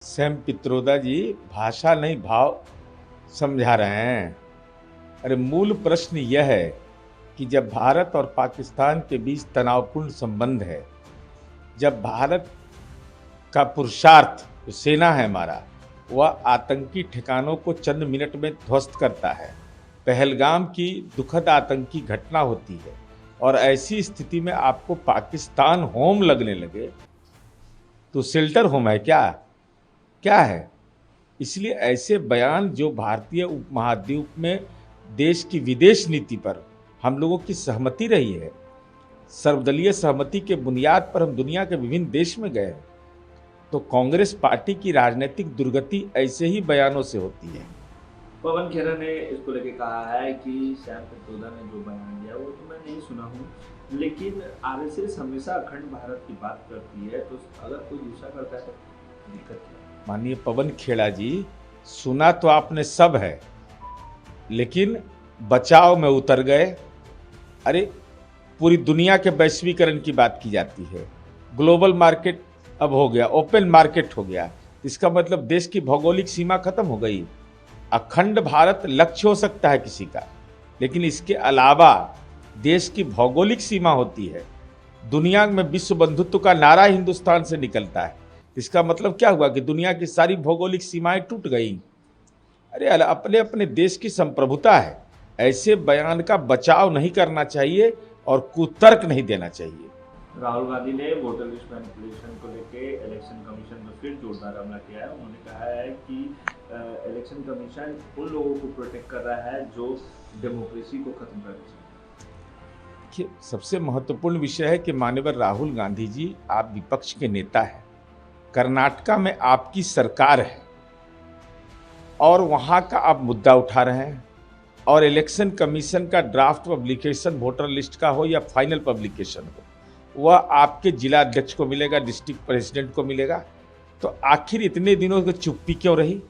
Sam Pitroda जी भाषा नहीं भाव समझा रहे हैं। अरे मूल प्रश्न यह है कि जब भारत और पाकिस्तान के बीच तनावपूर्ण संबंध है, जब भारत का पुरुषार्थ जो सेना है हमारा, वह आतंकी ठिकानों को चंद मिनट में ध्वस्त करता है। पहलगाम की दुखद आतंकी घटना होती है और ऐसी स्थिति में आपको पाकिस्तान होम लगने लगे तो शेल्टर होम है क्या? क्या है? इसलिए ऐसे बयान जो भारतीय उपमहाद्वीप में देश की विदेश नीति पर हम लोगों की सहमति रही है, सर्वदलीय सहमति के बुनियाद पर हम दुनिया के विभिन्न देश में गए हैं, तो कांग्रेस पार्टी की राजनीतिक दुर्गति ऐसे ही बयानों से होती है। पवन खेरा ने इसको लेके कहा है कि सैम पित्रोदा ने जो बयान दिया वो तो मैं नहीं सुना हूँ, लेकिन आरएसएस हमेशा अखंड भारत की बात करती है, तो अगर कोई दूसरा करता है तो दिक्कत क्या है? माननीय पवन खेड़ा जी, सुना तो आपने सब है, लेकिन बचाव में उतर गए। अरे पूरी दुनिया के वैश्वीकरण की बात की जाती है, ग्लोबल मार्केट अब हो गया, ओपन मार्केट हो गया। इसका मतलब देश की भौगोलिक सीमा खत्म हो गई। अखंड भारत लक्ष्य हो सकता है किसी का, लेकिन इसके अलावा देश की भौगोलिक सीमा होती है। दुनिया में विश्व बंधुत्व का नारा हिंदुस्तान से निकलता है। इसका मतलब क्या हुआ कि दुनिया की सारी भौगोलिक सीमाएं टूट गई। अरे अपने अपने देश की संप्रभुता है, ऐसे बयान का बचाव नहीं करना चाहिए और कुतर्क नहीं देना चाहिए। राहुल गांधी ने वोटर लिस्ट मैनिपुलेशन को लेके इलेक्शन कमीशन पर फिर जोरदार हमला किया है। उन्होंने कहा है कि इलेक्शन कमीशन उन लोगों को प्रोटेक्ट कर रहा है जो डेमोक्रेसी को खत्म करना चाहते हैं। सबसे महत्वपूर्ण विषय है कि माननीय राहुल गांधी जी, आप विपक्ष के नेता हैं, कर्नाटका में आपकी सरकार है और वहां का आप मुद्दा उठा रहे हैं, और इलेक्शन कमीशन का ड्राफ्ट पब्लिकेशन वोटर लिस्ट का हो या फाइनल पब्लिकेशन हो, वह आपके जिला अध्यक्ष को मिलेगा, डिस्ट्रिक्ट प्रेसिडेंट को मिलेगा। तो आखिर इतने दिनों की चुप्पी क्यों रही?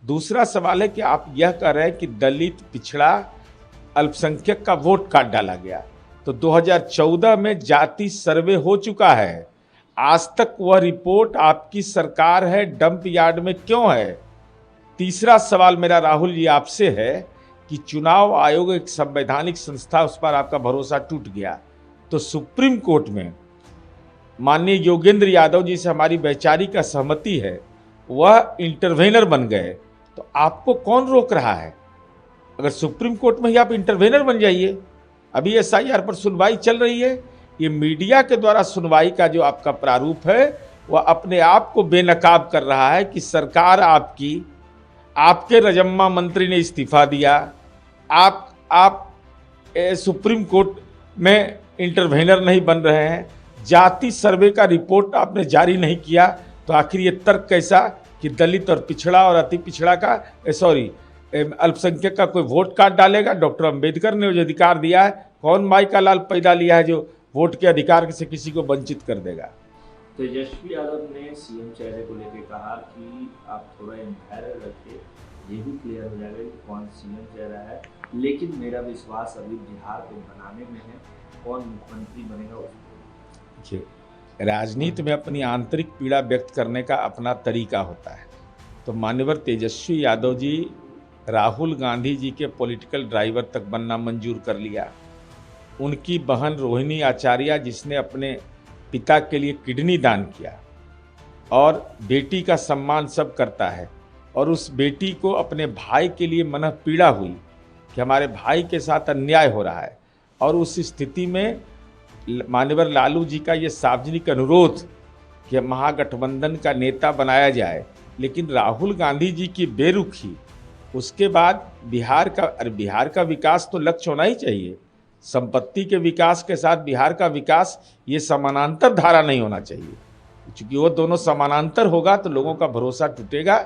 दूसरा सवाल है कि आप यह कह रहे हैं कि दलित, पिछड़ा, अल्पसंख्यक का वोट काट डाला गया। तो 2014 में जाति सर्वे हो चुका है, आज तक वह रिपोर्ट आपकी सरकार है डंप यार्ड में क्यों है? तीसरा सवाल मेरा राहुल जी आपसे है कि चुनाव आयोग एक संवैधानिक संस्था, उस पर आपका भरोसा टूट गया, तो सुप्रीम कोर्ट में माननीय योगेंद्र यादव जी से हमारी वैचारिक असहमति है, वह इंटरवेनर बन गए, तो आपको कौन रोक रहा है? अगर सुप्रीम कोर्ट में ही आप इंटरवेनर बन जाइए। अभी एसआईआर पर सुनवाई चल रही है। ये मीडिया के द्वारा सुनवाई का जो आपका प्रारूप है, वह अपने आप को बेनकाब कर रहा है कि सरकार आपकी, आपके रजम्मा मंत्री ने इस्तीफा दिया, आप सुप्रीम कोर्ट में इंटरवेनर नहीं बन रहे हैं, जाति सर्वे का रिपोर्ट आपने जारी नहीं किया, तो आखिर ये तर्क कैसा कि दलित और पिछड़ा और अति पिछड़ा का अल्पसंख्यक का कोई वोट काट डालेगा? डॉक्टर अंबेडकर ने जो अधिकार दिया है, कौन माई का लाल पैदा लिया है जो वोट के अधिकार से किसी को वंचित कर देगा? तेजस्वी यादव ने सीएम चेहरे को लेकर कहा कि आप थोड़ा धैर्य रखिए, ये भी क्लियर हो जाएगा कि कौन सीएम चेहरा है, लेकिन मेरा विश्वास अभी बिहार को बनाने में है, कौन मुख्यमंत्री बनेगा उसको। राजनीति में अपनी आंतरिक पीड़ा व्यक्त करने का अपना तरीका होता है। तो मान्यवर तेजस्वी यादव जी राहुल गांधी जी के पॉलिटिकल ड्राइवर तक बनना मंजूर कर लिया। उनकी बहन रोहिणी आचार्य, जिसने अपने पिता के लिए किडनी दान किया, और बेटी का सम्मान सब करता है, और उस बेटी को अपने भाई के लिए मन पीड़ा हुई कि हमारे भाई के साथ अन्याय हो रहा है, और उस स्थिति में मान्यवर लालू जी का ये सार्वजनिक अनुरोध कि महागठबंधन का नेता बनाया जाए, लेकिन राहुल गांधी जी की बेरुखी, उसके बाद बिहार का विकास तो लक्ष्य होना ही चाहिए। संपत्ति के विकास के साथ बिहार का विकास, ये समानांतर धारा नहीं होना चाहिए, क्योंकि वो दोनों समानांतर होगा तो लोगों का भरोसा टूटेगा।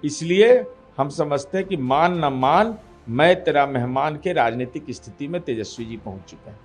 इसलिए हम समझते हैं कि मान न मान, मैं तेरा मेहमान के राजनीतिक स्थिति में तेजस्वी जी पहुंच चुके हैं।